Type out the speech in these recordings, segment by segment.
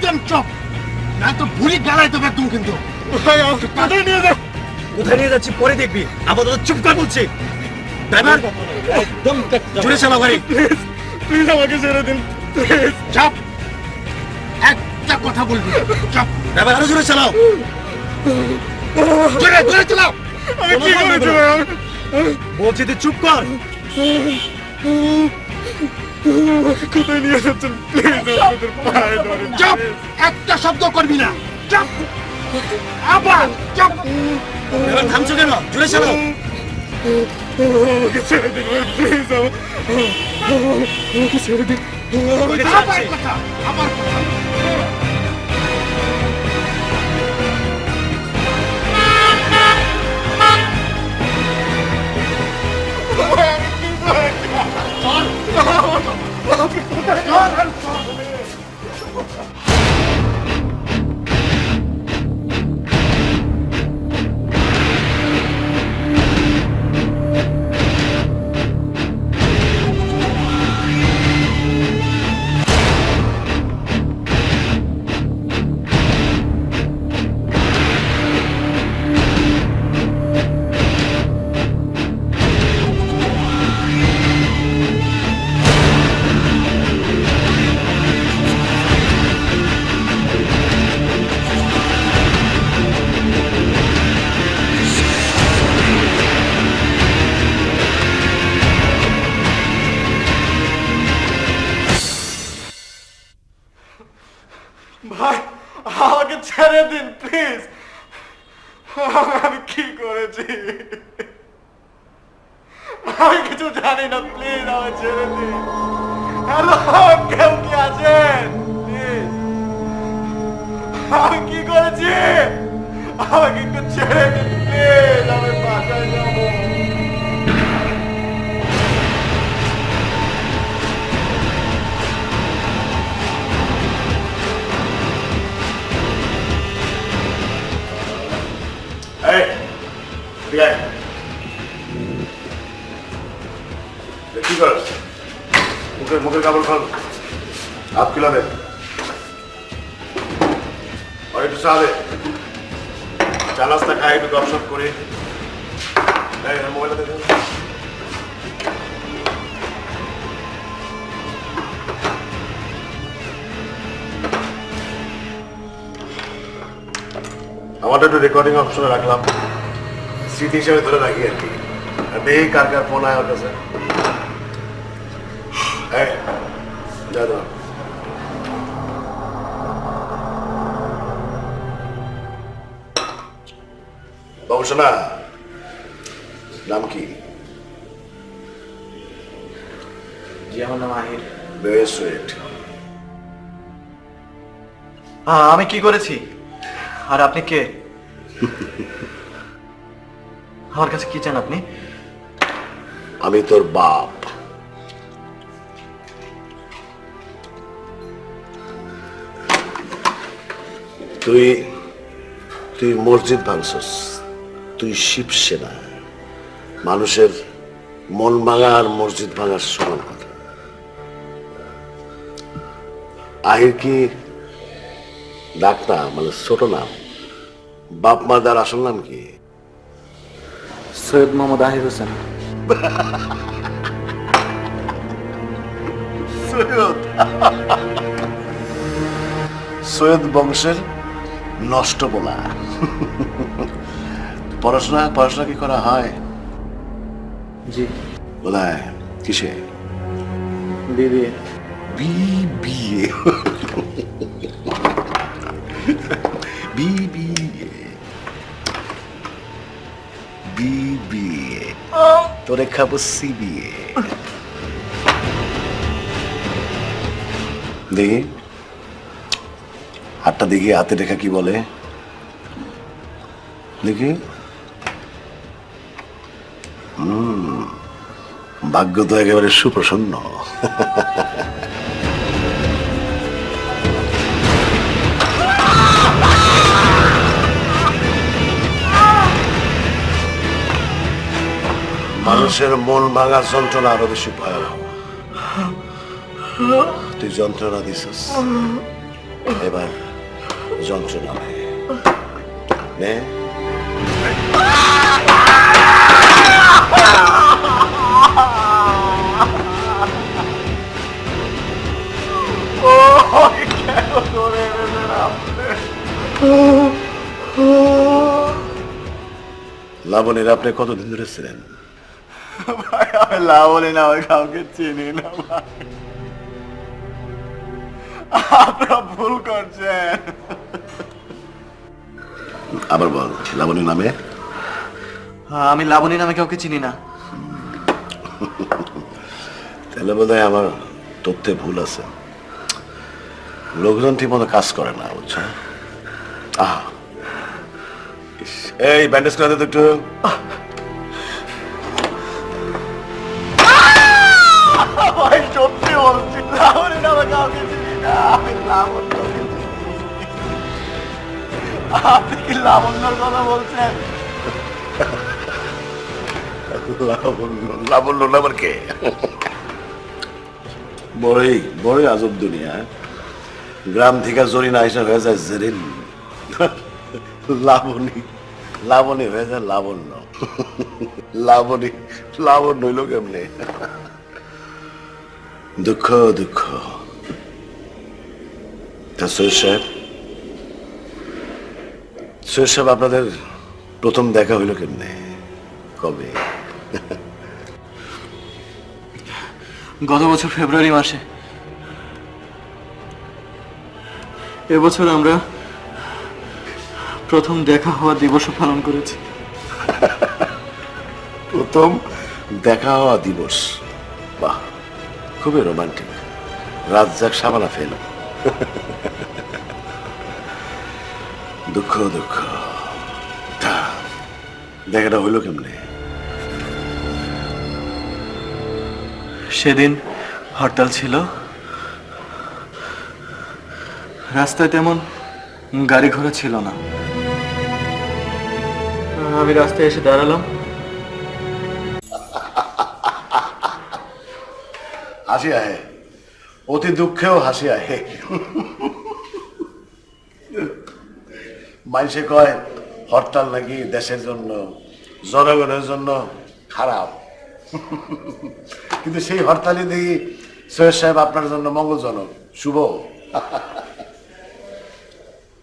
একদম চুপ, না তো ভুলি গালায় দেবে একদম কিন্তু। কোথায় নিয়ে যাচ্ছি পরে দেখবি, আপাতত চুপ কর বলছি। ড্রাইভার একদম জোরে চালাও গাড়ি। প্লিজ আমাকে ছেড়ে দিন, প্লিজ। চাপ, একটা কথা বলবি, চাপ। ড্রাইভার আরো জোরে চালাও। জোরে জোরে চালাও। আমি কি করেছি বলছি, তুই চুপ কর। কোথায় নিয়ে যাচ্ছেন প্লিজ, আপনাদের পায়ে ধরে। চাপ, একটা শব্দ করবি না, চাপ। আবার চাপ। এবার থামছো কেন? জোরে চালাও। আমাকে ছেড়ে দিন প্লিজ, আমাকে ছেড়ে দিন। আবার কথা, আবার কথা। ভাই আমাকে ছেড়ে দিন প্লিজ, আমি কি করেছি আমি কিছু জানি না, প্লিজ আমাকে ছেড়ে দিন। হ্যালো, কেউ কি আছেন প্লিজ? আমি কি করেছি আমাকে একটু ছেড়ে দিন প্লিজ, আমি বাসায় যাবো। কি কর? মুখের কাপড় খোল, হাত খুলা দে, আর একটু চা দে, চা নাস্তা খাই, একটু গপসপ করি। মোবাইলটা দে। আমারটা একটু রেকর্ডিং অপশনে রাখলাম, স্মৃতি হিসেবে ধরে রাখি আর কি। দেখি কার কার ফোন আয় ওর কাছে। যা দাও। বাবু সোনা, নাম কি? জি, আমার নাম আহির। Very sweet. আমি কি করেছি আর আপনি কে? আমার কাছে কি চান আপনি? আমি তোর বাপ। তুই তুই মসজিদ ভাঙছস, তুই শিব সেনা। মানুষের মন ভাঙা আর মসজিদ ভাঙার সমান কথা। আহির কি ডাকনা, মানে ছোট নাম? বাপ মাদার আসল নাম কি? সৈয়দ মোহাম্মদ আহির হোসেন। সৈয়দ সৈয়দ বংশের নষ্ট বলা। পড়াশোনা কি করা হয়? জি। বলায় কিসে? বিবিএ। বিবিএ। বিবিএ বিবিএ তোরে খাবো সিবিএ। দেখি হাতটা, দেখি হাতে রেখা কি বলে, দেখি। ভাগ্য তো একেবারে সুপ্রসন্ন। মানুষের মন ভাঙার যন্ত্রণা আরো বেশি ভয়াবহ। তুই যন্ত্রণা দিছিস, এবার যন্ত্রণা নে। লাবণীর আপনি কতদিন ধরে ছিলেন? ভাই আমি লাবণী না ওই কাউকে চিনি না ভাই, আপনারা ভুল করছেন। আবার বল, লাবণী নামে? আমি লাবণী নামে কাউকে চিনি না। তাহলে বোধ হয় আমার তথ্যে ভুল আছে। লোকজন ঠিক মতো কাজ করে না, বুঝছো? আহ এই ব্যান্ডেজ করে দে তো একটু। ভাই সত্যি বলছি, লাবণী নামে কাউকে চিনি না, আমি লাবণ্যকে চিনি। আপনি কি লাবণ্যর কথা বলছেন? লাবণ্য লাবণ্য না আবার কে? বড়ই বড়ই আজব দুনিয়া। গ্রাম থেকে জরিনা হিসাব হয়ে যায় জেরিন, লাবণী লাবণী হয়ে যায় লাবণ্য, লাবণী লাবণ্য হইল কেমনে? দুঃখ দুঃখ। তা সৈয়দ সাহেব, সৈয়দ সাহেব আপনাদের প্রথম দেখা হইল কেমনে, কবে? গত বছর ফেব্রুয়ারি মাসে। এবছর আমরা প্রথম দেখা হওয়া দিবস পালন করেছি। প্রথম দেখা হওয়া দিবস, বাহ, খুবই রোমান্টিক। রাত যাক সাবানা ফেল। দুঃখ দুঃখ। তা দেখাটা হইল কেমনে? সেদিন হরতাল ছিল, রাস্তায় তেমন গাড়ি ঘোড়া ছিল না। আমি রাস্তায় এসে দাঁড়ালাম। হাসি আহে, অতি দুঃখেও হাসি আহে। মানুষে কয় হরতাল নাকি দেশের জন্য, জনগণের জন্য খারাপ, কিন্তু সেই হরতালই দেখি সৈয়দ সাহেব আপনার জন্য মঙ্গলজনক, শুভ।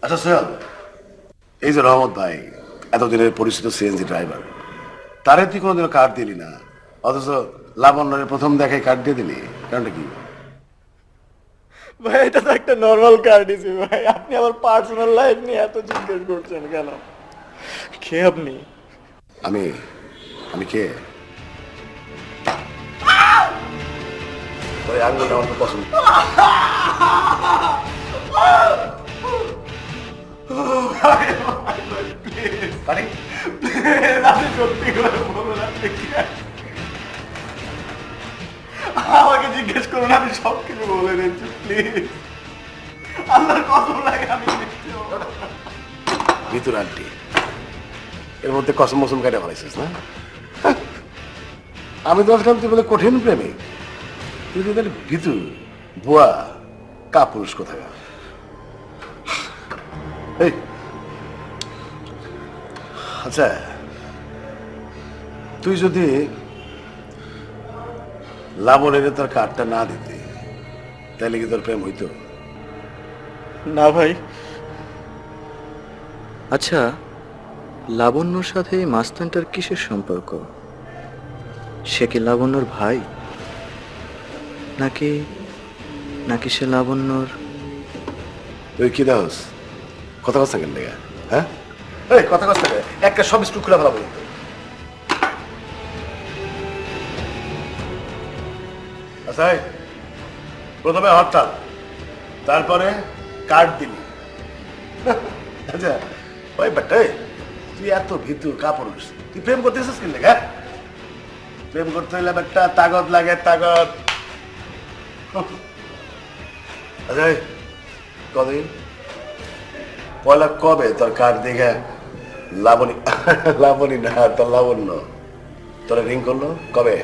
আচ্ছা সৈয়দ, এই যে রহমত ভাই, এতদিনের পরিচিত সিএনজি ড্রাইভার, তারে তুই কোনোদিনও কার্ড দিলি না, অথচ লাবণ্যের প্রথম দেখায় কার্ড দিয়ে দিলি, কারণটা কি? ভাই এটা তো একটা নর্মাল কার্ড দিছি ভাই, আপনি আমার পার্সোনাল লাইফ নিয়ে এত জিজ্ঞেস করছেন কেন? কে আপনি? আমি আমি কে? ওই আঙ্গুলটা আমার খুব পছন্দ। পারি? আপনি সত্যি করে বলুন আপনি কে? আমাকে জিজ্ঞেস করুন, আমি সব কিছু বলে দিচ্ছি প্লিজ। আল্লাহর কসম লাগে আমি মিথ্যে বলবো না। ভিতর আন্টি, এর মধ্যে কসম মসম কেটে ফেলাইছিস না? আমি তো ভাবছিলাম তুই বলে কঠিন প্রেমিক, তুই তো তাহলে ভিতর বুয়া কাপুরুষ কোথায়। এই আচ্ছা, তুই যদি লাবণের তোর কার্ডটা না দিতে, তাহলে কি তোর প্রেম হইতো? না ভাই। আচ্ছা, লাবণ্যর সাথে এই মাস্তানটার কিসের সম্পর্ক? সে কি লাবণ্যর ভাই, নাকি নাকি সে লাবণ্যর? তুই কি দাস কথা কথা কেন লেগা? হ্যাঁ, এই কথা কথা একটা সব স্ক্রু খুলে ফেলাবো কিন্তু। আচ্ছা, প্রথমে হরতাল, তারপরে কার্ড দিলি। আচ্ছা ওই বাট, তুই এত ভীতু কাপুরুষ, তুই প্রেম করতেছিস কি লেগা? প্রেম করতে হইলে একটা তাগত লাগে, তাগত। আচ্ছা কদিন পয়লা কবে তোর কার্ড দেখে লাবণী, লাবণী না তোর লাবণ্য তোরা রিং করলো কবে?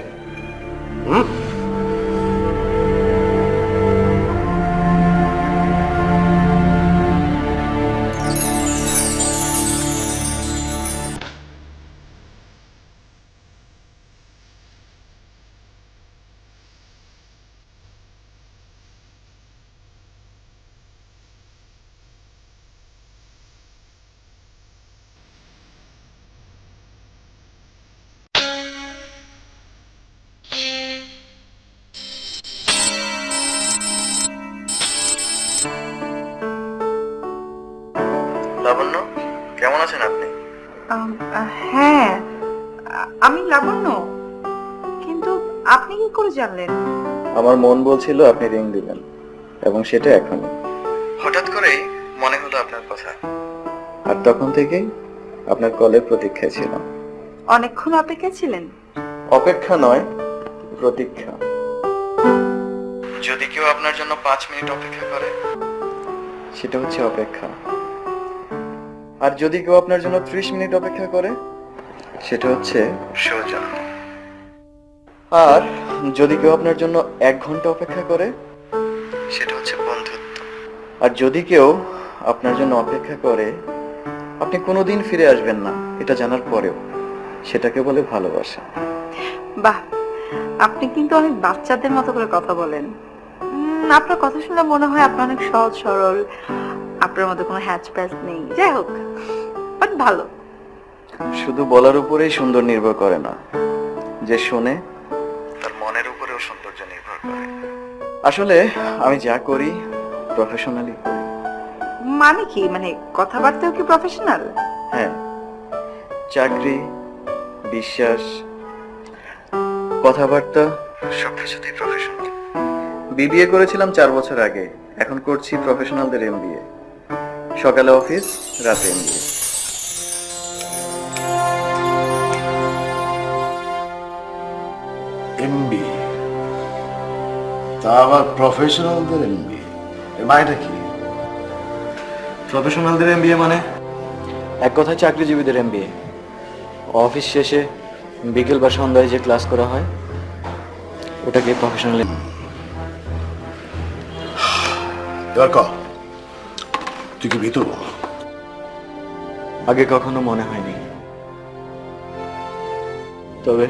লাবণ্য, কেমন আছেন আপনি? হ্যাঁ, আমি লাবণ্য। কিন্তু আপনি কি করে জানলেন? আমার মন বলছিল আপনি রিং দিবেন, এবং সেটা এখনই। হঠাৎ করেই মনে হলো আপনার কথা, আর তখন থেকেই আপনার কলের প্রতীক্ষায় ছিলাম। অনেকক্ষণ অপেক্ষা ছিলেন? অপেক্ষা নয়, প্রতীক্ষা। যদি কেউ আপনার জন্য 5 মিনিট অপেক্ষা করে, সেটা হচ্ছে অপেক্ষা। আর যদি কেউ আপনার জন্য 30 মিনিট অপেক্ষা করে, সেটা হচ্ছে সৌজন্য। আর যদি কেউ আপনার জন্য 1 ঘন্টা অপেক্ষা করে, সেটা হচ্ছে বন্ধুত্ব। আর যদি কেউ আপনার জন্য অপেক্ষা করে আপনি কোনোদিন ফিরে আসবেন না এটা জানার পরেও, সেটাকে বলে ভালোবাসা। বাহ, আপনি কিন্তু অনেক বাচ্চাদের মতো করে কথা বলেন। আপনার কথা শুনে মনে হয় আপনি অনেক সহজ সরল, আপনার মধ্যে কোনো হ্যাচ প্যাচ নেই। যাই হোক, বাট ভালো। শুধু বলার উপরেই সুন্দর নির্ভর করে না, যে শুনে তার মনের উপরেও সৌন্দর্য নির্ভর করে। আসলে আমি যা করি প্রফেশনালি করি। মানে কি? মানে কথাবার্তাও কি প্রফেশনাল? হ্যাঁ, চাকরি, বিশ্বাস, কথাবার্তা সবকিছুতেই প্রফেশনাল। বিবিএ করেছিলাম 4 বছর আগে, এখন করছি প্রফেশনালদের এমবিএ। সকালে অফিস, রাতে এমবিএ। এমবি, তা আবার প্রফেশনালদের এমবি, এর মানেটা কি? প্রফেশনালদের এমবিএ মানে এক কথায় চাকরিজীবীদের এমবিএ। অফিস শেষে বিকেল বা সন্ধ্যায় যে ক্লাস করা হয় ওটাকে প্রফেশনাল। এবার ক, তুই কি ভীতু? আগে কখনো মনে হয়নি, তবে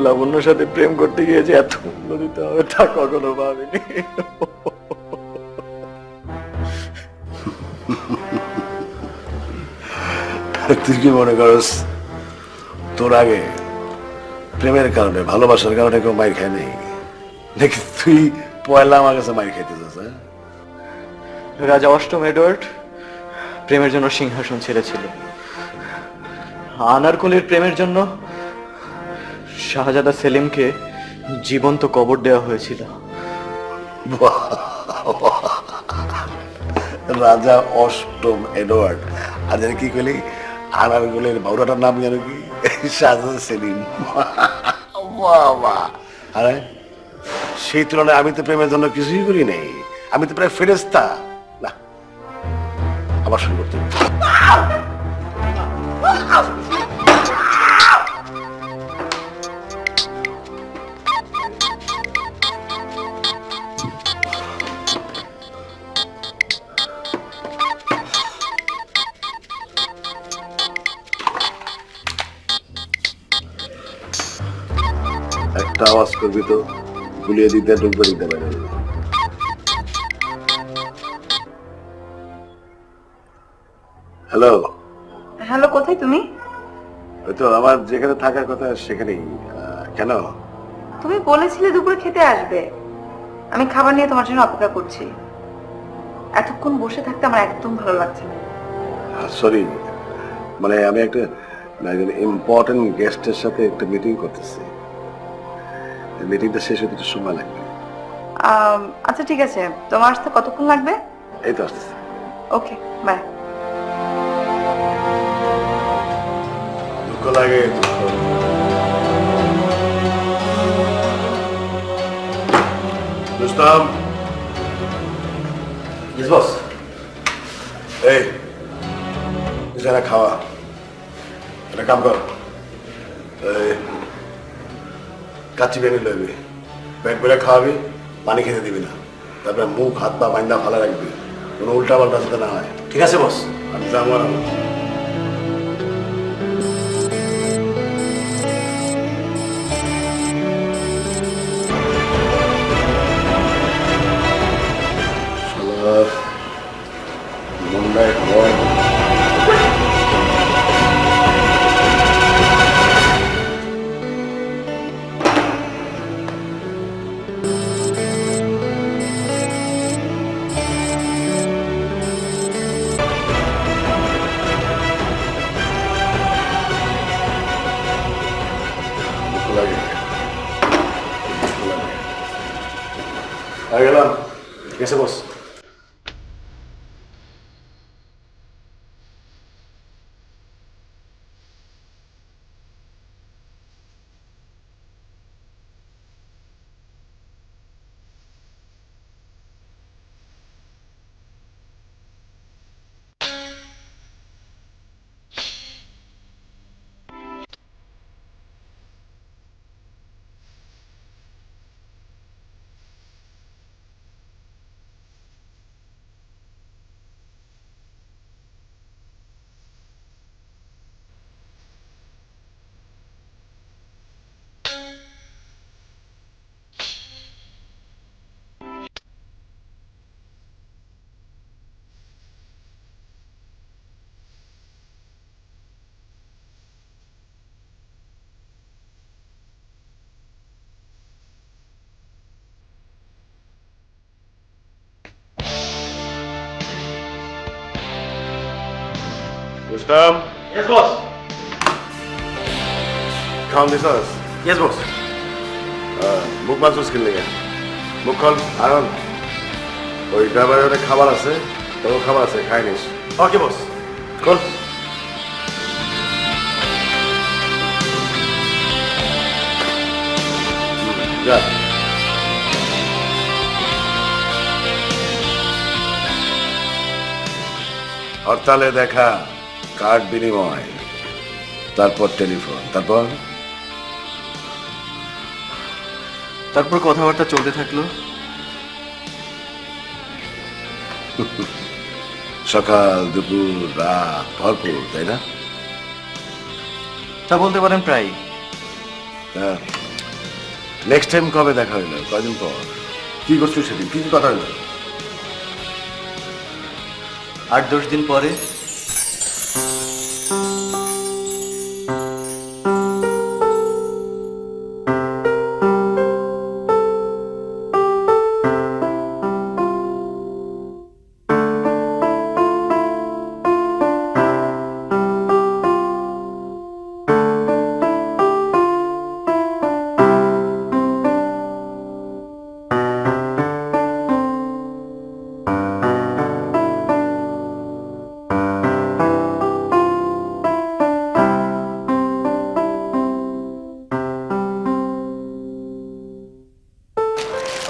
লাবণ্যর সাথে প্রেম করতে গিয়ে যে এত মূল্য দিতে হবে তা কখনো ভাবিনি। তুই কি মনে করস তোর আগে প্রেমের কারণে, ভালোবাসার কারণে কেউ মাইর খায় নেই নাকি? তুই পয়লা আমার কাছে মাইর খাইতে চাস? রাজা অষ্টম এডওয়ার্ড প্রেমের জন্য সিংহাসন ছেড়েছিল। আনারকলির প্রেমের জন্য শাহজাদা সেলিমকে জীবন্ত কবর দেওয়া হয়েছিল। রাজা অষ্টম এডওয়ার্ড, আর জানি কি কইলি আনারকলির বাউরাটার নাম জানো কি? শাহজাদা সেলিম। বাবা, আরে সেই তুলনায় আমি তো প্রেমের জন্য কিছুই করি নাই, আমি তো প্রায় ফেরেস্তা। না, আবার শুরু করতে হবে। একটা আওয়াজ করবি তো গুলিয়ে দিতে ঢুকবে দিতে পারে। হ্যালো হ্যালো, কোথায় তুমি? ওই তো আমার যেখানে থাকার কথা সেখানেই। কেন? তুমি বলেছিলে দুপুরে খেতে আসবে। আমি খাবার নিয়ে তোমার জন্য অপেক্ষা করছি। এতক্ষণ বসে থাকতে আমার একদম ভালো লাগছে না। সরি, মানে আমি একটা ইম্পর্টেন্ট গেস্টের সাথে একটা মিটিং করতেছি। মিটিংটা শেষ হতে একটু সময় লাগবে। আচ্ছা ঠিক আছে, তোমার আসতে কতক্ষণ লাগবে? এই তো আসতেছি। ওকে, বাই। দুঃখ লাগে, দুঃখ। রুস্তম, বস। এই যারা খাওয়া, একটা কাম কর, কাচ্চি বেরিয়ে লইবি, পেট ভরে খাওয়াবি, পানি খেতে দিবি না, তারপরে মুখ হাত পা বাইন্দা ভালো রাখবি, কোনো উল্টা পাল্টা যাতে না হয়। ঠিক আছে বস। আমি যাবো না। মুন্ডায় হয় হয়ে গেলাম গেছে বস। Rustam? Yes, boss. Count this us. Yes, boss. মুখ মাছ কিনলে মুখ খল আয়ন ওই ড্রাইভারের অনেক খাবার আছে তোর খাবার আছে খাই নিস Okay, boss. খোল যা হরতালে দেখা কার্ড বিনিময় তারপর টেলিফোন তারপর কথাবার্তা চলতে থাকলো। সকাল দুপুর রাত ভরপুর তাই না তা বলতে পারেন প্রায়। নেক্সট টাইম কবে দেখা হইলো কয়দিন পর কি করছো সেদিন কি কি কথা হইলো 8-10 দিন পরে।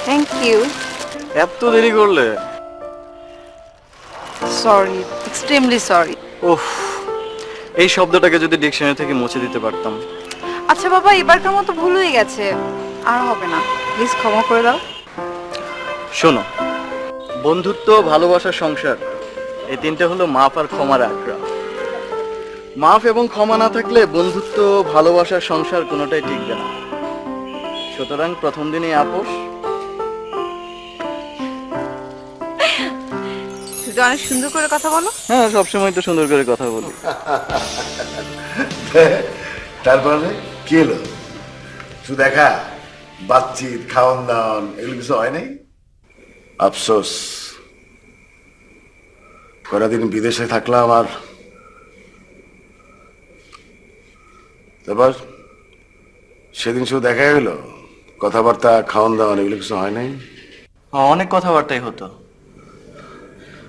Thank you. এত দেরি করলে? Sorry, extremely sorry. ওহ, এই শব্দটাকে যদি ডিকশনারি থেকে মুছে দিতে পারতাম। আচ্ছা বাবা, এবারকার মতো ভুল হয়ে গেছে, আর হবে না, প্লিজ ক্ষমা করে দাও। শোনো, বন্ধুত্ব, ভালোবাসা, সংসার, এই তিনটে হলো মাফ আর ক্ষমার আখড়া। মাফ এবং ক্ষমা না থাকলে বন্ধুত্ব, ভালোবাসা, সংসার কোনোটাই টিকবে না। সুতরাং প্রথম দিনই আপোষ। তুই অনেক সুন্দর করে কথা বলো। হ্যাঁ, সবসময় তো সুন্দর করে কথা বলি। তারপরে কি এলো শুধু দেখা বাতচিত খাওয়ান দাওয়ান এগুলো কিছু হয় নাই আফসোস কয়টা দিন বিদেশে থাকলাম আর তারপর সেদিন শুধু দেখাই হলো কথাবার্তা খাওয়ান দাওয়ান এগুলো কিছু হয় নাই অনেক কথাবার্তাই হতো।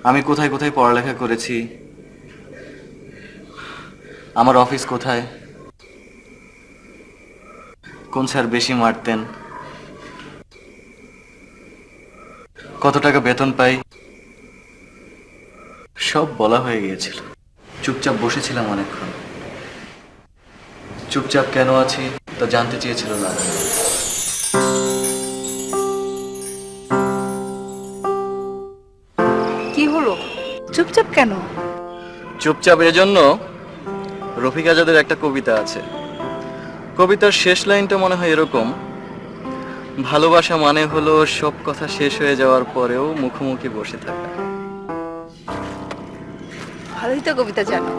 আমি কোথায় কোথায় পড়ালেখা করেছি, আমার অফিস কোথায়, কোন স্যার বেশি মারতেন, কত টাকা বেতন পাই, সব বলা হয়ে গিয়েছিল। চুপচাপ বসেছিলাম অনেকক্ষণ। চুপচাপ কেন আছি তা জানতে চেয়েছিল না। কি হলো, চুপচাপ কেন? চুপচাপ এজন্য, রফিক আজাদের একটা কবিতা আছে। কবিতার শেষ লাইনটা মনে হয় এরকম: ভালোবাসা মানে হলো সব কথা শেষ হয়ে যাওয়ার পরেও মুখোমুখি বসে থাকা। ভালোই তো কবিতা জানো।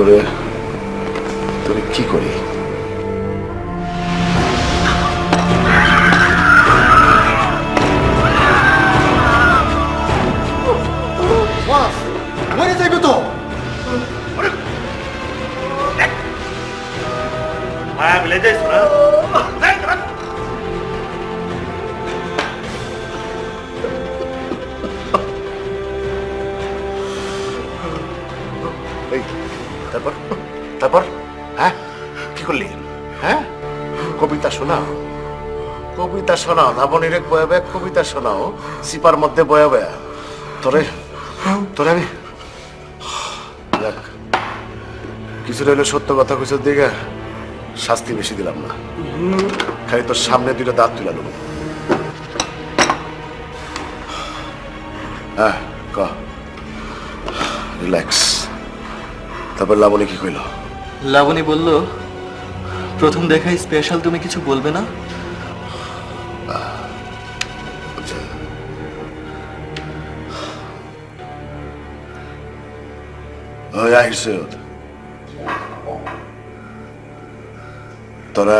তোরে কি করি? মরে যাইবে তো। মায়া মিলে যাইছ না? এই, তারপর তারপর হ্যাঁ কি করলি? হ্যাঁ কবিতা শোনাও, কবিতা শোনাও, লাবণীর এক বয়াবে কবিতা শোনাও, সিপার মধ্যে বয়াবে। তোরে তোরে আমি যাক, কিছু রইলে সত্য কথা কিছু দিকে শাস্তি বেশি দিলাম না, খালি তোর সামনে দুটো দাঁত তুলে দেবো। হ্যাঁ ক, রিল্যাক্স। তারপর লাবণী কি কইল? লাবণী বলল, প্রথম দেখায় স্পেশাল, তুমি কিছু বলবে না? আচ্ছা। ওই আইসে তোরা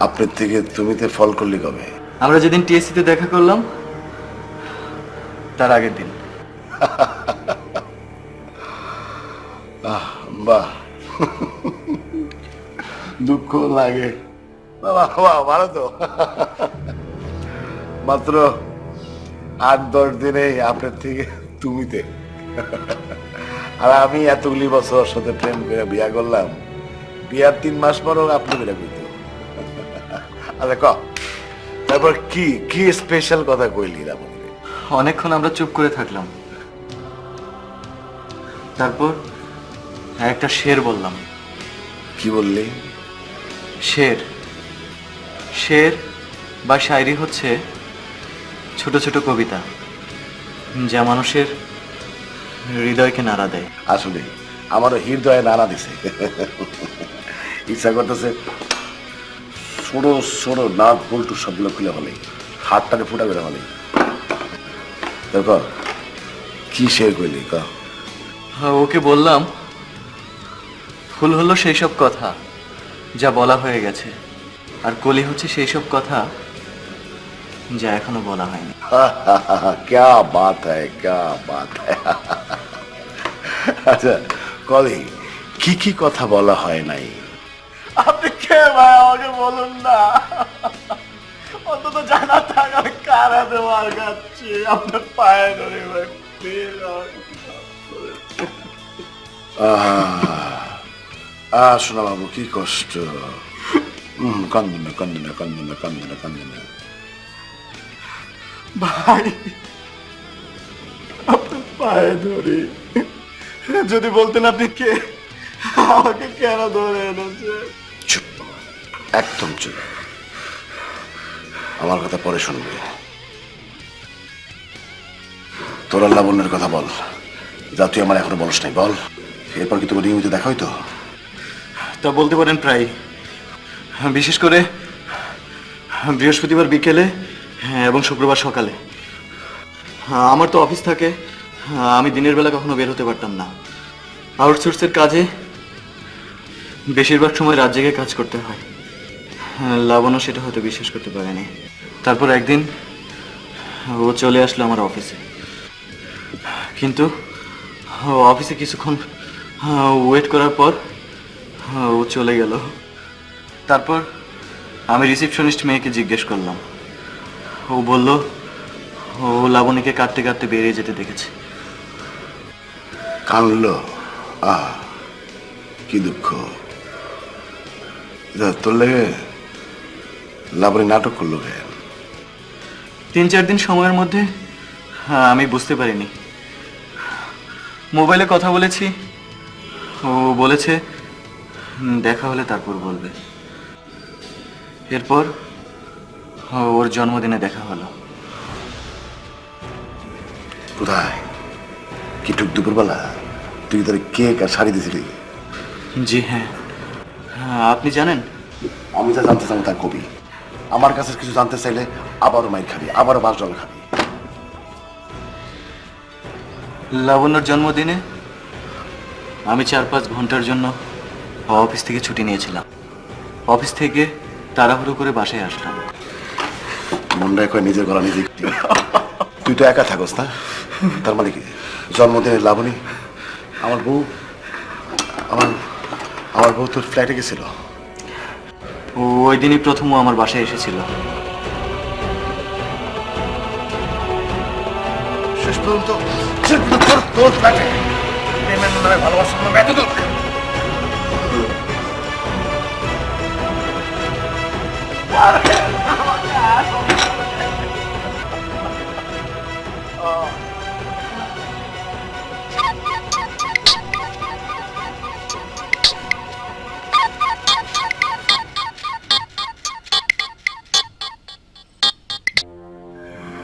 আপনার থেকে তুমিতে ফল করলি কবে? আমরা যেদিন টিএসসিতে দেখা করলাম তার আগের দিন। বাহ, দুঃখ লাগে বাবা, বাহ ভালো তো। মাত্র 8-10 দিনেই আপনার থেকে তুমিতে, আর আমি এতগুলি বছর সাথে প্রেম করে বিয়া করলাম, বিয়ার 3 মাস পরও আপনি বেড়ে কইত। আচ্ছা ক, তারপর কি কি স্পেশাল কথা কইলি? অনেকক্ষণ আমরা চুপ করে থাকলাম, তারপর একটা শের বললাম। কি বললি? শের, শের বা শায়রি হচ্ছে ছোট ছোট কবিতা যা মানুষের হৃদয়কে নাড়া দেয়। আসলে আমারও হৃদয়ে নাড়া দিছে, ইচ্ছা করতেছে ছোট ছোট নাক বল্টু সবগুলো খুলে হলে, হাতটাকে ফুটা করে হলে। দেখো কি শের কইলি ক? ওকে বললাম, ফুল হলো সেই সব কথা যা বলা হয়ে গেছে, আর কলি হচ্ছে সেই সব কথা যা এখনো বলা হয়নি। क्या बात है, क्या बात है। আচ্ছা কলি, কি কি কথা বলা হয় নাই? আপনি কে ভাই আমাকে বলুন না, অন্তত জানা থাক আমি কার হাতে মার খাচ্ছি। আপনার পায়ে ধরে ভাই প্লিজ। শোনা বাবু, কি কষ্ট। কান্দে না, কান্দে না, কান্দে না, কান্দে না, কান্দে না ভাই, আপনার পায়ে ধরি। যদি বলতেন আপনি কে, আমাকে কেন ধরে এনেছে। চুপ, একদম চুপ, আমার কথা পরে শুনবে। তোর লাবণ্যের কথা বল, যা তুই আমার এখনো বলস নাই, বল। এরপর কি তোমার নিয়মিত দেখা হইতো? তা বলতে পারেন প্রায়, বিশেষ করে বৃহস্পতিবার বিকেলে এবং শুক্রবার সকালে। আমার তো অফিস থাকে, আমি দিনের বেলা কখনো বের হতে পারতাম না। আউটসোর্সের কাজে বেশিরভাগ সময় রাত জেগে কাজ করতে হয়। লাবণ্য সেটা হয়তো বিশ্বাস করতে পারেনি। তারপর একদিন ও চলে আসলো আমার অফিসে, কিন্তু অফিসে কিছুক্ষণ ওয়েট করার পর ও চলে গেল। তারপর আমি রিসেপশনিস্ট মেয়েকে জিজ্ঞেস করলাম, ও বলল ও লাবণীকে কাঁদতে কাঁদতে বেরিয়ে যেতে দেখেছে। কানলো? কি দুঃখ। তোর লেগে লাবণী নাটক করলো কেন? 3-4 দিন সময়ের মধ্যে আমি বুঝতে পারিনি। মোবাইলে কথা বলেছি, ও বলেছে দেখা হলে তারপর বলবে। এরপর ওর জন্মদিনে দেখা হলো। কোথায়? কি টুক দুপুরবেলা তুই তোর কেক আর শাড়ি দিছিলি? জি হ্যাঁ। আপনি জানেন? আমি যা জানতে চাই তা কবি। আমার কাছে কিছু জানতে চাইলে আবারও মাইর খাবি, আবারও বাস জল খাবি। লাবণ্যর জন্মদিনে আমি 4-5 ঘন্টার জন্য অফিস থেকে ছুটি নিয়েছিলাম। অফিস থেকে তাড়াহুড়ো করে বাসায় আসলাম। মনটা এখন নিজের গলা নিজে তুই তো একা থাকস না, তার মানে কি জন্মদিনের লাবণী আমার বউ আমার বউ তোর ফ্ল্যাটে গেছিল? ওই দিনই প্রথম ও আমার বাসায় এসেছিল। শেষ পর্যন্ত তোর ফ্ল্যাটে প্রেমের নামে ভালোবাসার নামে এতদূর।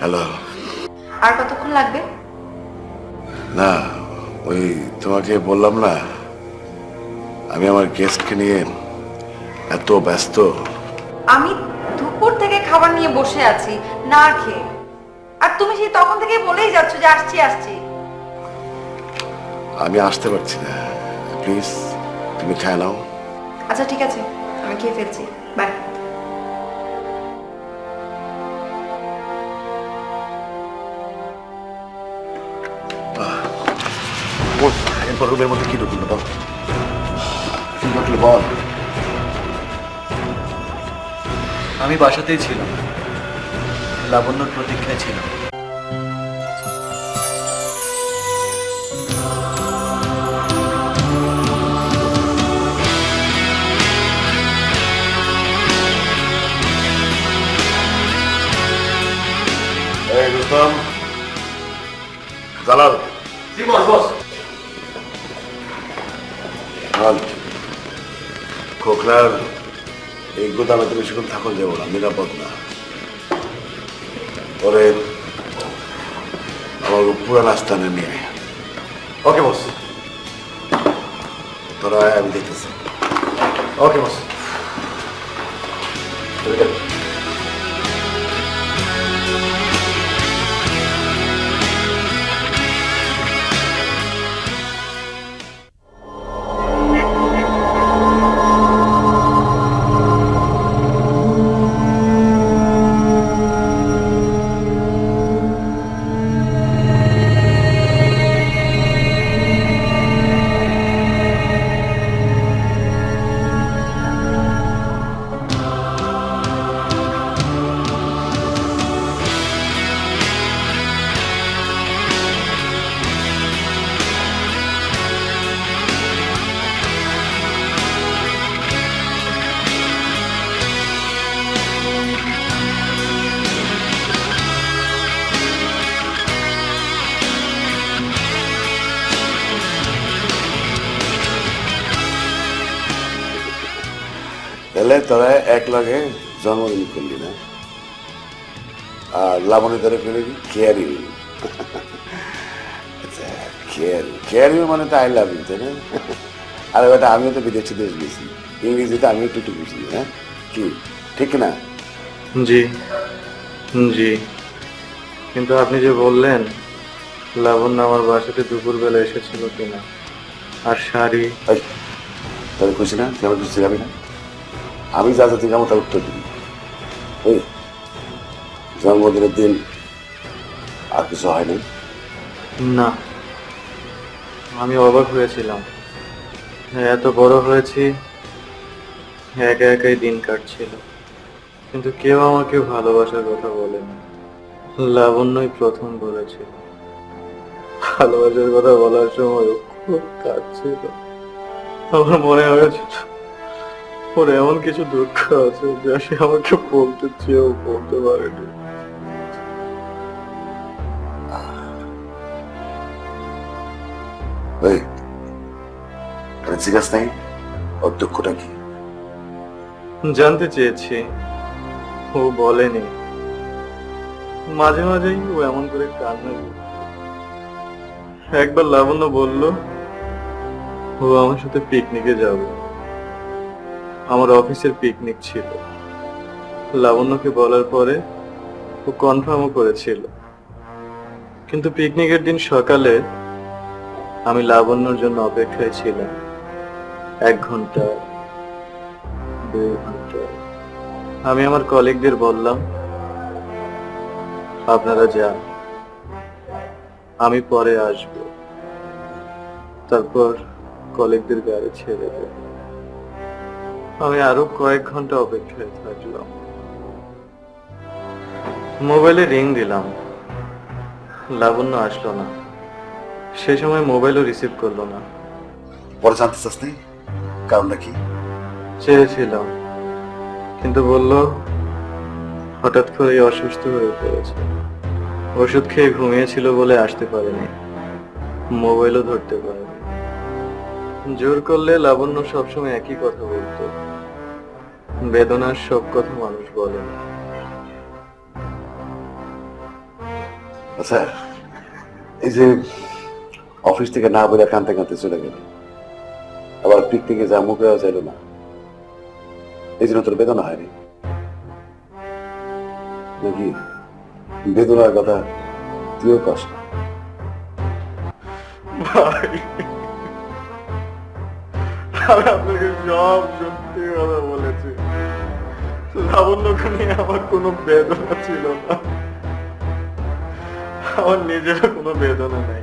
হ্যালো। আর কতক্ষণ লাগবে? না, ওই তোমাকে বললাম না আমি আমার গেস্টকে নিয়ে এত ব্যস্ত। আমি দুপুর থেকে খাবার নিয়ে বসে আছি না খেয়ে, আর তুমি সেই তখন থেকে বলেই যাচ্ছ যে আসছি আসছি। আমি আসতে পারছি না, প্লিজ তুমি খেয়ে নাও। আচ্ছা ঠিক আছে, আমি খেয়ে ফেলছি, বাই। এরপর রুমের মধ্যে কি ঢুকলো বল, কি ঘটলো বল। আমি বাসাতেই ছিলাম, লাবণ্যর প্রতীক্ষায় ছিলাম। এই রুস্তম, জালাল, খোকলার এই গুদামে তো বেশিক্ষণ থাকুন যাবো না, নিরাপদ না। পরে আমার পুরান আস্তানে নিয়ে আয়। ওকে বস। তোরা আয়, আমি দেখতেছি। ওকে বস। তাহলে তোরা এক লাগে জন্মদিন করলি না, আর লাবণী ধরে ফেলে কি কেয়ারি। আচ্ছা, কেয়ারি মানে তো আই লাভ ইউ, তাই না? আরে বেটা, আমিও তো বিদেশি দেশ গেছি, ইংরেজিতে আমি একটু একটু বুঝি। হ্যাঁ, কি ঠিক না? জি জি, কিন্তু আপনি যে বললেন লাবণ্য আমার বাসাতে দুপুরবেলা এসেছিল কিনা, আর শাড়ি। এই, তাহলে খুশি না? তুই আমার খুশি যাবি না? আমি যা যা তুই আমার তার উত্তর দিবি। এই জন্মদিনের দিন আর কিছু হয়নি? না, আমি অবাক হয়েছিলাম। এত বড় হয়েছি, একা একাই দিন কাটছিল, কিন্তু কেউ আমাকে ভালোবাসার কথা বলেনি। লাবণ্যই প্রথম বলেছিল। ভালোবাসার কথা বলার সময় খুব কাঁদছিল। আমার মনে হয়েছিল ওর এমন কিছু দুঃখ আছে যা সে আমাকে বলতে চেয়েও বলতে পারেনি। এই জিজ্ঞাসা নাই ওর দুঃখটা কি? জানতে চেয়েছি, ও বলেনি। মাঝে মাঝেই ও এমন করে কান্না করে। একবার লাবণ্য বলল ও আমার সাথে পিকনিকে যাবে। আমার অফিসের পিকনিক ছিল। লাবণ্যকে বলার পরে ও কনফার্মও করেছিল, কিন্তু পিকনিকের দিন সকালে আমি লাবণ্যর জন্য অপেক্ষায় ছিলাম 1 ঘন্টা 2 ঘন্টা। আমি আমার কলিগদের বললাম, আপনারা যান, আমি পরে আসব। তারপর কলিগদের গাড়ি ছেড়ে দেব। আমি আরো কয়েক ঘন্টা অপেক্ষায় থাকলাম। মোবাইলে রিং দিলাম, লাবণ্য আসলো না। সে সময় মোবাইলও রিসিভ করলো না। পরে জানতে চাস নি কারণটা কি? চেয়েছিলাম, কিন্তু বলল হঠাৎ করে অসুস্থ হয়ে পড়েছে, ওষুধ খেয়ে ঘুমিয়েছিল বলে আসতে পারেনি, মোবাইলও ধরতে পারেনি। জোর করলে লাবণ্য সবসময় একই কথা বলতো, বেদনার সব কথা মানুষ বলে না। আচ্ছা, এই যে অফিস থেকে না বলে কাঁদতে কাঁদতে চলে গেল, আবার পিকনিকে যা মুখে চাইল না, এই জন্য তোর বেদনা হয়নি নাকি? বেদনার কথা তুইও কষ্ট। আমি আপনাকে সব সত্যি কথা বলেছি। লাবণ্যকে নিয়ে আমার কোনো বেদনা ছিল না, আমার নিজেরও কোনো বেদনা নাই।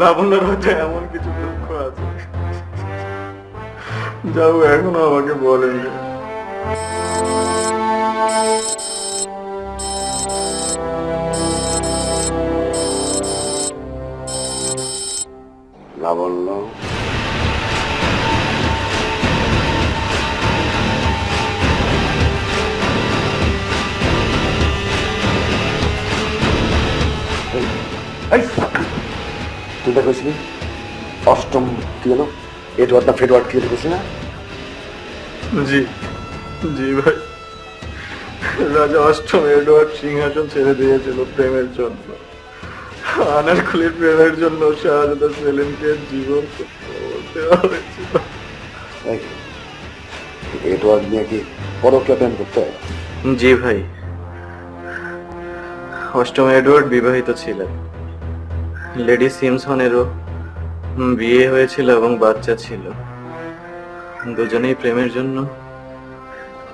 লাবণ্যর হচ্ছে এমন কিছু দুঃখ আছে যা ও এখনো আমাকে বলেনি। লাবণ্য তুই দেখেছিলি অষ্টম কি হলো, এডওয়ার্ড না ফেডওয়ার্ড কি দেখেছি না? জি জি ভাই, রাজা অষ্টম এডওয়ার্ড সিংহাসন ছেড়ে দিয়েছিল প্রেমের জন্য। আনারকলির প্রেমের জন্য শাহজাদা সেলিমকে জীবন দেওয়া হয়েছিল। এডওয়ার্ড নিয়ে কি পরকীয়া প্রেম করতে হয়? জি ভাই, অষ্টম এডওয়ার্ড বিবাহিত ছিলেন। লেডি সিমসনেরও বিয়ে হয়েছিল এবং বাচ্চা ছিল। দুজনেই প্রেমের জন্য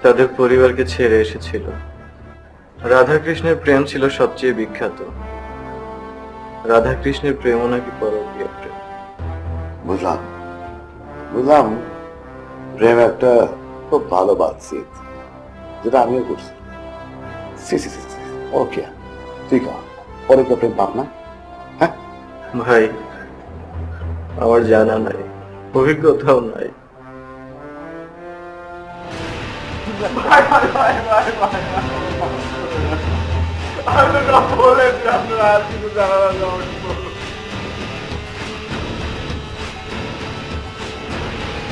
তাদের পরিবারকে ছেড়ে এসেছিল। রাধাকৃষ্ণের প্রেম ছিল সবচেয়ে বিখ্যাত। রাধাকৃষ্ণের প্রেমও নাকি পরকীয়া প্রেম। বুঝলাম বুঝলাম, প্রেম একটা খুব ভালো বাতচিত, যেটা আমিও করছি। পরকীয়া ঠিক আছে, পরকীয়া প্রেম পাপ না? হ্যাঁ ভাই, আমার জানা নাই, অভিজ্ঞতাও নাই।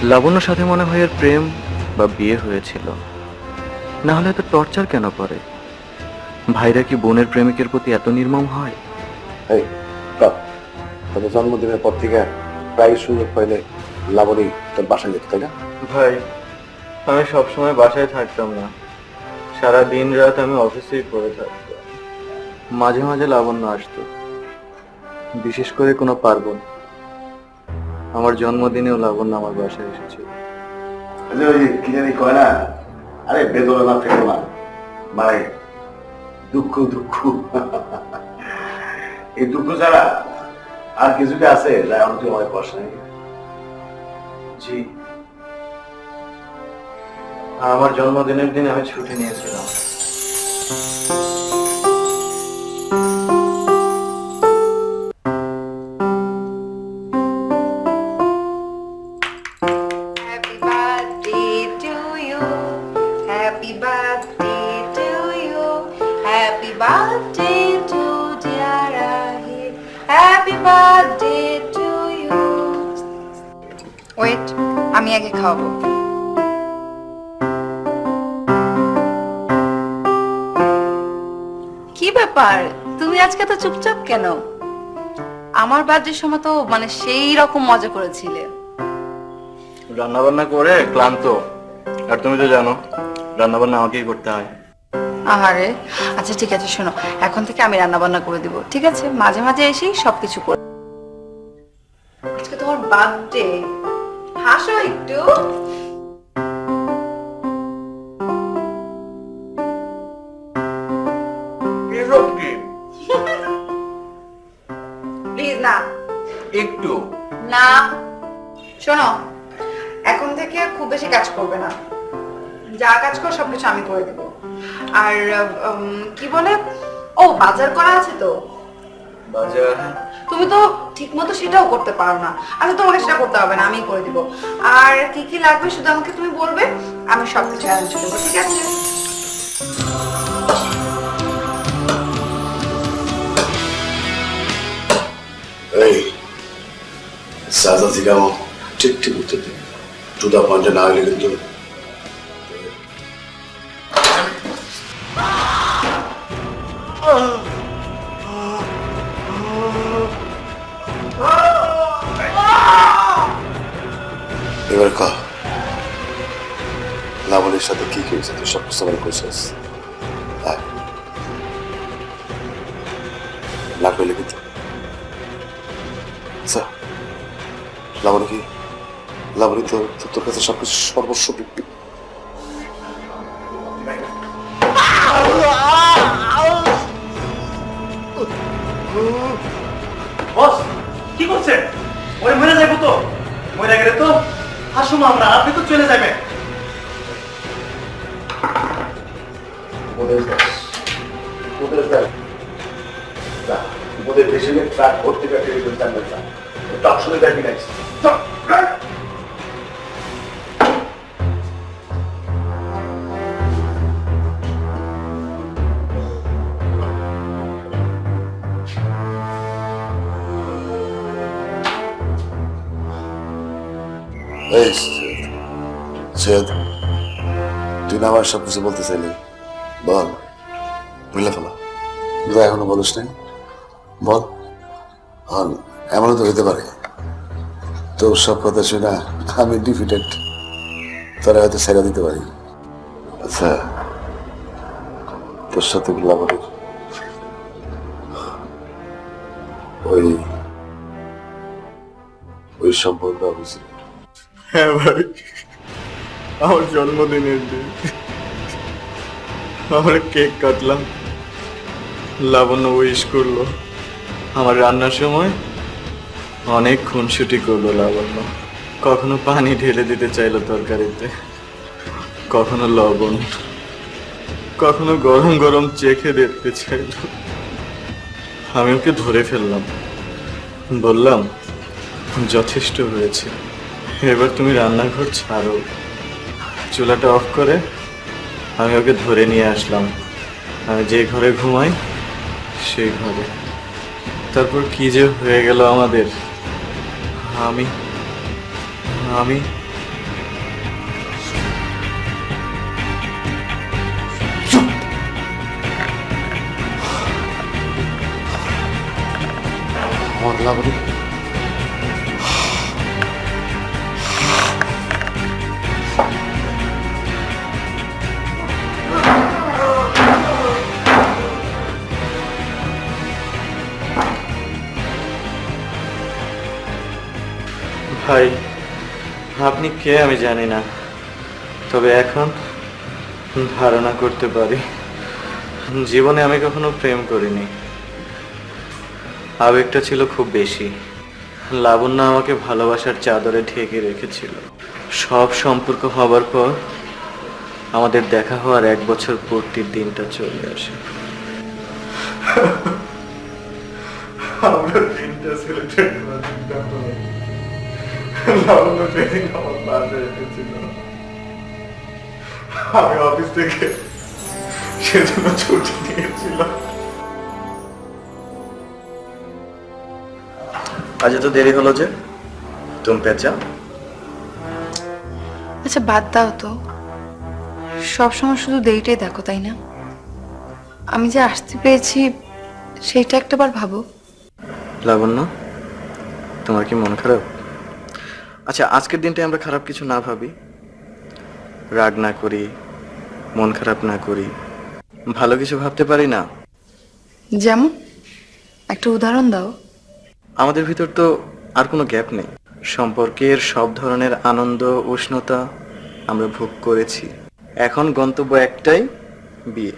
লাবণ্যর সাথে মনে হয় এর প্রেম বা বিয়ে হয়েছিল, না হলে এত টর্চার কেন করে? ভাইরা কি বোনের প্রেমিকের প্রতি এত নির্মম হয়? এই তবে জন্মদিনের পর থেকে প্রায় সুযোগ পাইলে লাবণী তোর বাসায় যেত, তাই না? ভাই, আমি সবসময় বাসায় থাকতাম না, সারা দিন রাত আমি অফিসেই পড়ে থাকতাম। মাঝে মাঝে লাবণ্য আসতো, বিশেষ করে কোনো পার্বণ। আমার জন্মদিনেও লাবণ্য আমার বাসায় এসেছিল। ওই যে কি জানি কয় না, আরে বেদনা না থেকো না, মানে দুঃখ দুঃখ এই দুঃখ ছাড়া আর কিছু কি আছে যা এখন তুই আমার কষ্ট নেই? জি, আমার জন্মদিনের দিন আমি ছুটি নিয়েছিলাম। Happy birthday to you. Happy birthday to you. Happy birthday to dear Rahid. Happy birthday to you. Wait, আমি আগে খাবো। কি ব্যাপার, তুমি আজকে তো চুপচাপ কেন? আমার বার্থডের সময় তো মানে সেই রকম মজা করেছিলে। রান্না বান্না করে ক্লান্ত, আর তুমি তো জানো রান্না বান্না আমাকেই করতে হয়। আহারে, আচ্ছা ঠিক আছে, শোনো, এখন থেকে আমি রান্না বান্না করে দিব, ঠিক আছে? মাঝে মাঝে এসেই সবকিছু করে। বার্থডে, হাসো একটু। এসব কি প্লিজ না, একটু না। শোনো, এখন থেকে খুব বেশি কাজ করবে না, যা কাজ করো সবকিছু আমি করে দেবো। আর কি বলে, ও বাজার করা আছে তো? বাজার? তুমি তো ঠিক মতো সেটাও করতে পারো না। আচ্ছা, তোমাকে সেটা করতে হবে না, আমি করে দিব। আর কি কি লাগবে শুধু আমাকে তুমি বলবে, আমি সবকিছু অ্যারেঞ্জ করে দেবো, ঠিক আছে? এই সাজা জিগামো ঠিক ঠিক উত্তর দিন, টু দা পয়েন্টে না হলে কিন্তু এবার ক লাবণীর সাথে কি হয়েছে, তুই সব কিছু আমার কইছিস। না কইলে কিন্তু আচ্ছা, লাবণী কি, লাবণী তোর কাছে সবকিছু সর্বস্ব বিক্রি। বস কি করছেন? ওই মরে যাবো তো, মরে গেলে তো আসুন আমরা, আপনি তো চলে যাবেন। ওদের দেশে ট্রাক ভর্তি করে আসলে দেখবি নাই। এই সৈয়দ, তুই না আমার সব কিছু বলতে চাইলি, বল, বুঝলে ফেলা এখনো বলিস নাই, বল। হন এমনও তো হইতে পারে তোর সব কথা শুনে আমি ডিফিটেড, তোরা হয়তো ছেড়ে দিতে পারি। আচ্ছা, তোর সাথে লাবণীর ওই ওই সম্পর্ক হয়েছিল? হ্যাঁ ভাই, আমার জন্মদিনের দিন আমরা কেক কাটলাম, লাবণ্য উইশ করলো। আমার রান্নার সময় অনেক খুনসুটি করলো লাবণ্য। কখনো পানি ঢেলে দিতে চাইলো তরকারিতে, কখনো লবণ, কখনো গরম গরম চেখে দেখতে চাইলো। আমি ওকে ধরে ফেললাম, বললাম যথেষ্ট হয়েছে, এবার তুমি রান্নাঘর ছাড়ো। চুলাটা অফ করে আমি ওকে ধরে নিয়ে আসলাম আমি যে ঘরে ঘুমাই সেই ঘরে। তারপর কি যে হয়ে গেল আমাদের, আমি আমি আমার লাবণী ভাই, আপনি কে আমি জানি না, তবে এখন ধারণা করতে পারি জীবনে আমি কখনো প্রেম করিনি। আবেগটা ছিল খুব বেশি। লাবণ্য আমাকে ভালোবাসার চাদরে ঢেকে রেখেছিল। সব সম্পর্ক হবার পর আমাদের দেখা হওয়ার 1 বছর পূর্তির দিনটা চলে আসে। আমরা তিনটা সেলিব্রেট করার সিদ্ধান্ত নিই। লাবণ্য সেদিন আমার বাসায় এসেছিল, আমি অফিস থেকে সেজন্য ছুটি নিয়েছিলাম। আজ এত দেরি হলো যে, তুমি পেঁচা। আচ্ছা বাদ দাও তো, সবসময় শুধু দেরিটাই দেখো, তাই না? আমি যে আসতে পেরেছি সেইটা একটাবার ভাবো। লাবণ্য, তোমার কি মন খারাপ? আচ্ছা, আজকের দিনটা আমরা খারাপ কিছু না ভাবি, রাগ না করি, মন খারাপ না করি, ভালো কিছু ভাবতে পারি না? যেমন একটা উদাহরণ দাও। আমাদের ভিতর তো আর কোনো গ্যাপ নেই। সম্পর্কের সব ধরনের আনন্দ উষ্ণতা আমরা ভোগ করেছি। এখন গন্তব্য একটাই, বিয়ে।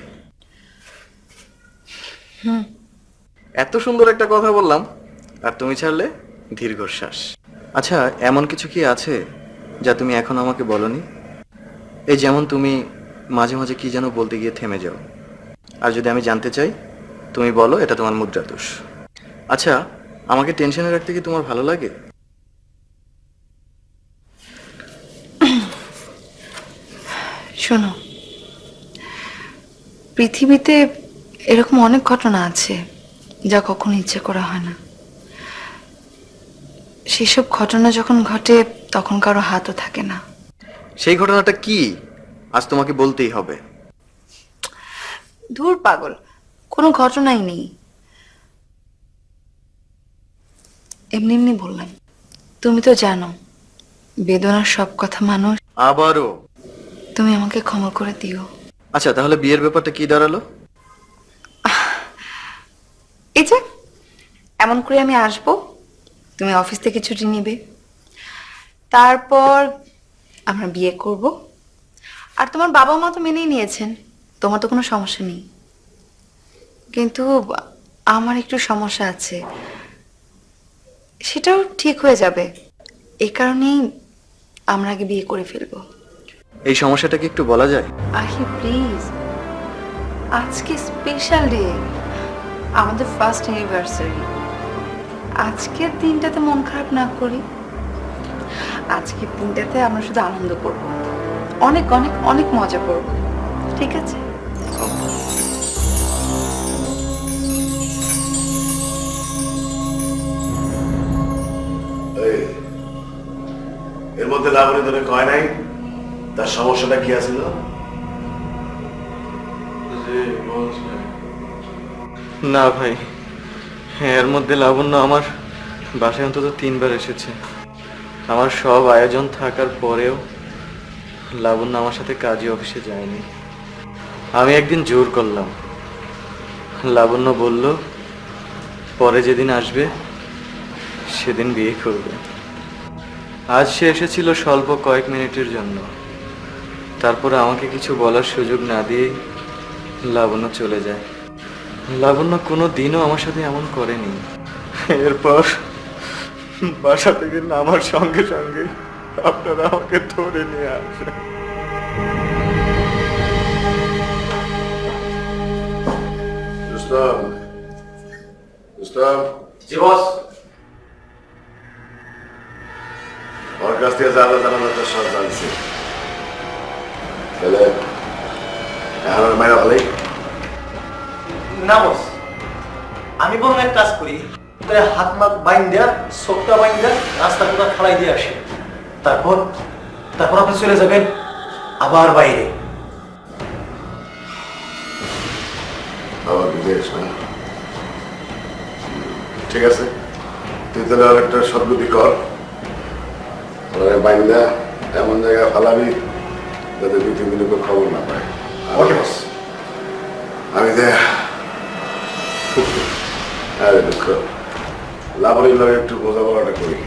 এত সুন্দর একটা কথা বললাম আর তুমি ছাড়লে দীর্ঘশ্বাস। আচ্ছা, এমন কিছু কি আছে যা তুমি এখন আমাকে বলনি? এই যেমন তুমি মাঝে মাঝে কি যেন বলতে গিয়ে থেমে যাও, আর যদি আমি জানতে চাই তুমি বলো এটা তোমার মুদ্রা দোষ। আচ্ছা, আমাকে টেনশনে রাখতে কি তোমার ভালো লাগে? শোনো, পৃথিবীতে এরকম অনেক ঘটনা আছে যা কখনো ইচ্ছে করা হয় না। সেসব ঘটনা যখন ঘটে তখন কারো হাতও থাকে না। সেই ঘটনাটা কি আজ তোমাকে বলতেই হবে? ধুর পাগল, কোনো ঘটনাই নেই, এমনি এমনি বললাম। তুমি তো জানো বেদনার সব কথা মানুষ। আবারও? তুমি আমাকে ক্ষমা করে দিও। আচ্ছা, তাহলে বিয়ের ব্যাপারটা কি দাঁড়ালো? এই যে এমন করে আমি আসবো, তুমি অফিস থেকে ছুটি নিবে, তারপর আমরা বিয়ে করব। আর তোমার বাবা মা তো মেনেই নিয়েছেন, তোমার তো কোনো সমস্যা নেই। কিন্তু আমার একটু সমস্যা আছে, সেটাও ঠিক হয়ে যাবে। এই কারণেই আমরা আগে বিয়ে করে ফেলবো। এই সমস্যাটা কি একটু বলা যায়? আহি প্লিজ, আজকে স্পেশাল ডে, আমাদের ফার্স্ট অ্যানিভার্সারি। আজকের দিনটাতে মন খারাপ না করি। আজকের দিনটাতে আমরা শুধু আনন্দ করব, অনেক অনেক অনেক মজা করব, ঠিক আছে? এই, এর মধ্যে লাবণী ধরে কয় নাই তার সমস্যাটা কি আছিল? না ভাই, এর মধ্যে লাবণ্য আমার বাসায় অন্তত 3 বার এসেছে। আমার সব আয়োজন থাকার পরেও লাবণ্য আমার সাথে কাজী অফিসে যায়নি। আমি একদিন জোর করলাম, লাবণ্য বলল পরে যেদিন আসবে সেদিন বিয়ে করবে। আজ সে এসেছিল স্বল্প কয়েক মিনিটের জন্য, তারপরে আমাকে কিছু বলার সুযোগ না দিয়ে লাবণ্য চলে যায়। লাবণ্য কোনো দিনও আমার সাথে এমন করেনি। এরপর বাসা থেকে নামার সঙ্গে সঙ্গে আপনারা আমাকে ধরে নিয়ে আসেন। রুস্তম, রুস্তম, জি বস। ওর কাছ থেকে জানা দরকার সব জানছি। তাহলে এখন আর মায়েরা ভালোই? না বস, আমি বরং এক কাজ করি, ওদের হাত মাত বাইন্দা চোখটা বাইন্দা রাস্তা কোথা ফেলাই দিয়ে আসি, তারপর তারপর আপনি চলে যাবেন আবার বাইরে। আবার বিদেশ না? ঠিক আছে, তুই তাহলে আর একটা সদ্বুদ্ধি কর, ওরা বাইন্দা এমন জায়গায় ফালাবি যাতে 2-3 দিন কেউ খবর না পায়। ওকে বস। আমি দে আরে দুঃখ লাবণীর লোক একটু বোঝাপড়াটা করি।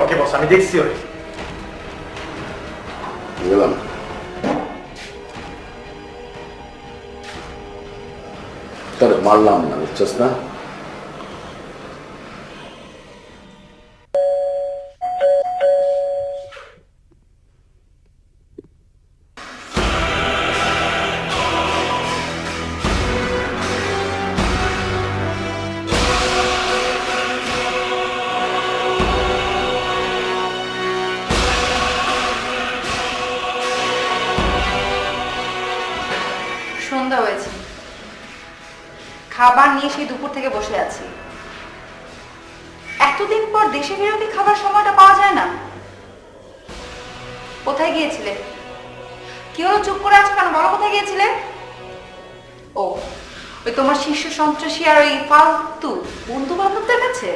ওকে বস, আমি দেখছি ওরে। গেলাম। তোরে মারলাম না, বুঝছস না? সন্ধ্যা হয়েছে, খাবার নিয়ে সেই দুপুর থেকে বসে আছি। এতদিন পর দেশে ফিরেও কি খাবার সময়টা পাওয়া যায় না? কোথায় গিয়েছিলে? কি হলো, চুপ করে আছো কেন? বলো কোথায় গিয়েছিলে? ও, ওই তোমার শীর্ষ সন্ত্রাসী আর ওই ফালতু বন্ধু বান্ধবদের কাছে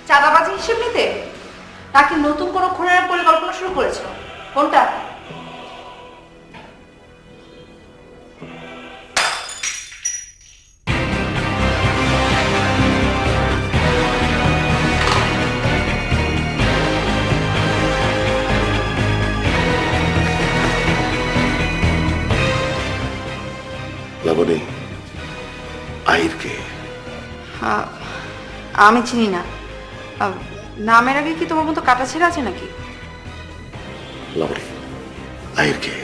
চাঁদাবাজি হিসেব নিতে, নাকি নতুন কোনো খুনের পরিকল্পনা শুরু করেছো? কোনটা? আমি চিনি না। নামের আগে কি তোমার মতো কাটা ছেঁড়া আছে নাকি? লাবণী, আহির কে?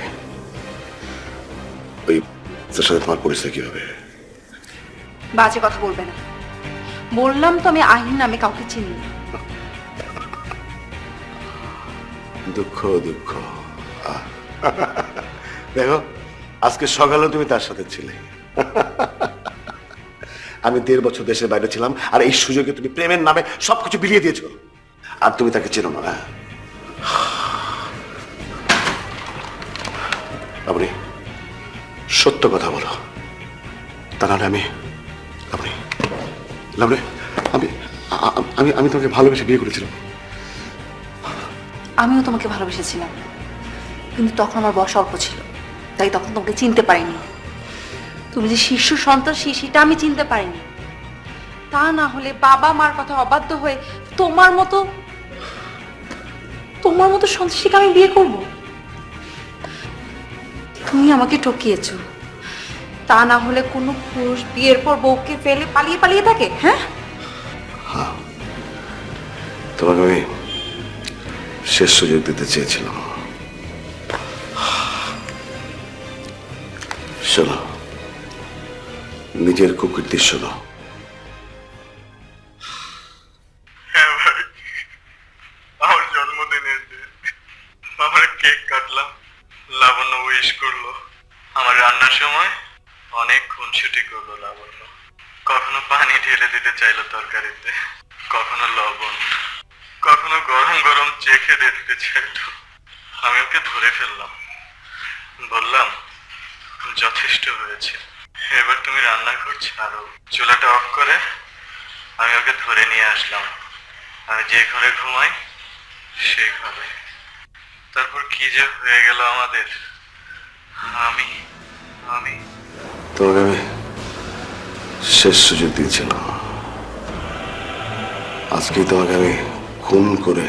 ওই তার সাথে তোমার পরিচয় কিভাবে? বাজে কথা বলবে না। বললাম তো আমি আহির নামে কাউকে চিনি না। দুঃখ দুঃখ। আহ। দেখো, আজকে সকালে তুমি তার সাথে ছিলে। আমি 1.5 বছর দেশের বাইরে ছিলাম, আর এই সুযোগে তুমি প্রেমের নামে সবকিছু বিলিয়ে দিয়েছো, আর তুমি তাকে চেনো না। আপনি সত্য কথা বলো, তা নাহলে আমি আপনি লাবণী, আমি আমি আমি তোমাকে ভালোবেসে বিয়ে করেছিলাম। আমিও তোমাকে ভালোবেসেছিলাম, কিন্তু তখন আমার বয়স অল্প ছিল, তাই তখন তোমাকে চিনতে পারিনি। তুমি যে শিশু সন্ত্রাসী সেটা আমি চিনতে পারিনি। তা না হলে বাবা মার কথা অবাধ্য হয়ে তোমার মতো সন্ত্রাসীকে আমি বিয়ে করব? তুমি আমাকে ঠকিয়েছো। তা না হলে কোনো পুরুষ বিয়ের পর বউকে ফেলে পালিয়ে পালিয়ে থাকে? হ্যাঁ, তোমাকে আমি শেষ সুযোগ দিতে চেয়েছিলাম। শোনো, নিজের কুকীর্তি শোনো। আমার জন্মদিনের দিন আমার কেক কাটলাম, লাবণ্য উইশ করলো। আমার রান্নার সময় অনেক খুনসুটি করলো লাবণ্য। কখনো পানি ঢেলে দিতে চাইলো তরকারিতে, কখনো লবণ, কখনো গরম গরম চেখে দিতে চাইলো। আমি ওকে ধরে ফেললাম, বললাম যথেষ্ট হয়েছে, এবার তুমি রান্নাঘর ছাড়ো। চুলাটা অফ করে আমি ওকে ধরে নিয়ে আসলাম। আমি যে ঘরে ঘুমাই সেই ঘরে। তারপর কি যে হয়ে গেল আমাদের। আমি আমি তোমাকে আমি শেষ সুযোগ দিয়েছিলাম। আজকেই তোমাকে আমি খুন করে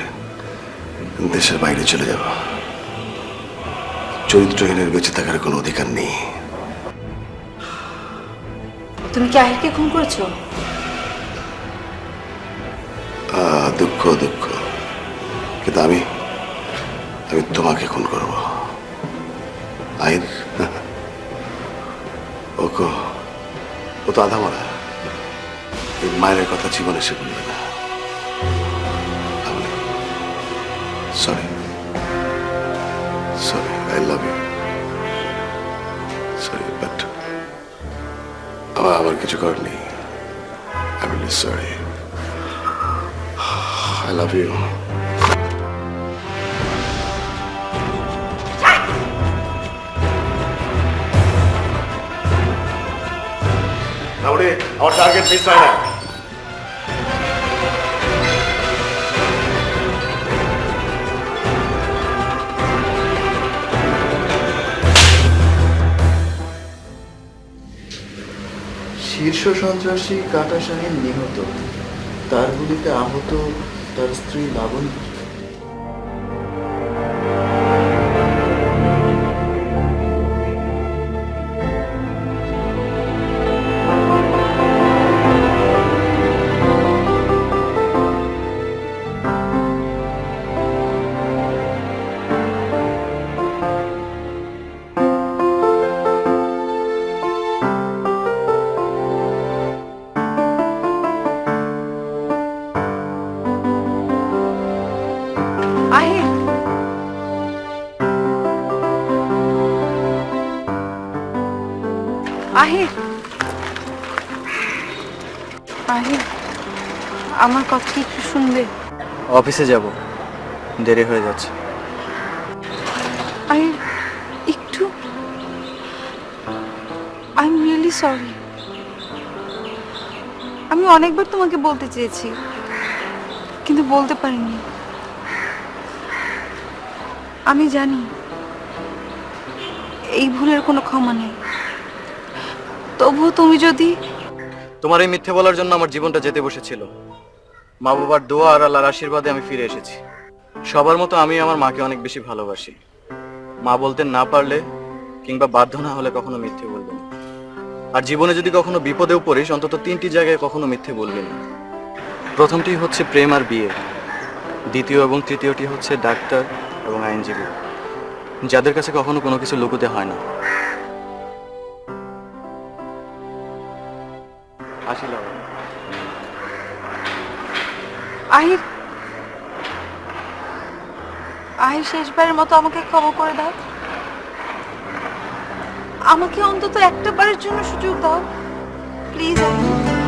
দেশের বাইরে চলে যাব। চরিত্রহীনের বেঁচে থাকার কোনো অধিকার নেই। তুমি কি আহিরকে খুন করেছো? দুঃখ দুঃখ, কিন্তু আমি তোমাকে খুন করব। আহির ও তো আধা মরা। এই মায়ের কথা জীবনে সে বলবে না। Sorry sorry, I love you. Sorry, but আমার কিছু করার নেই। I am really sorry. I love you. তাহলে আমার টার্গেট মিস হয় না। শীর্ষ সন্ত্রাসী কাটা শাহীন নিহত, তার গুলিতে আহত তার স্ত্রী লাবণী। আহির, আহির, আহির, আমার কথা কি একটু শুনবে? অফিসে যাব, দেরি হয়ে যাচ্ছে। আহির, একটু, আই এম রিয়েলি সরি। আমি অনেকবার তোমাকে বলতে চেয়েছি, কিন্তু বলতে পারিনি। আমি জানি এই ভুলের কোনো ক্ষমা নেই, তবুও তুমি যদি... তোমার এই মিথ্যে বলার জন্য আমার জীবনটা যেতে বসেছিল। মা বাবার দোয়া আর আল্লাহর আশীর্বাদে আমি ফিরে এসেছি। সবার মতো আমি আমার মাকে অনেক বেশি ভালোবাসি। মা বলতে না পারলে কিংবা বাধ্য না হলে কখনো মিথ্যে বলবে না। আর জীবনে যদি কখনো বিপদেও পড়িস, অন্তত 3টি জায়গায় কখনো মিথ্যে বলবি না। প্রথমটি হচ্ছে প্রেম আর বিয়ে, দ্বিতীয় এবং তৃতীয়টি হচ্ছে ডাক্তার এবং আইনজীবী, যাদের কাছে কখনো কোনো কিছু লুকোতে হয় না। আসি লাবণ্য। আহির, আহির শেষবারের মতো আমাকে ক্ষমা করে দাও। আমাকে অন্তত একটা বারের জন্য সুযোগ দাও প্লিজ। আহির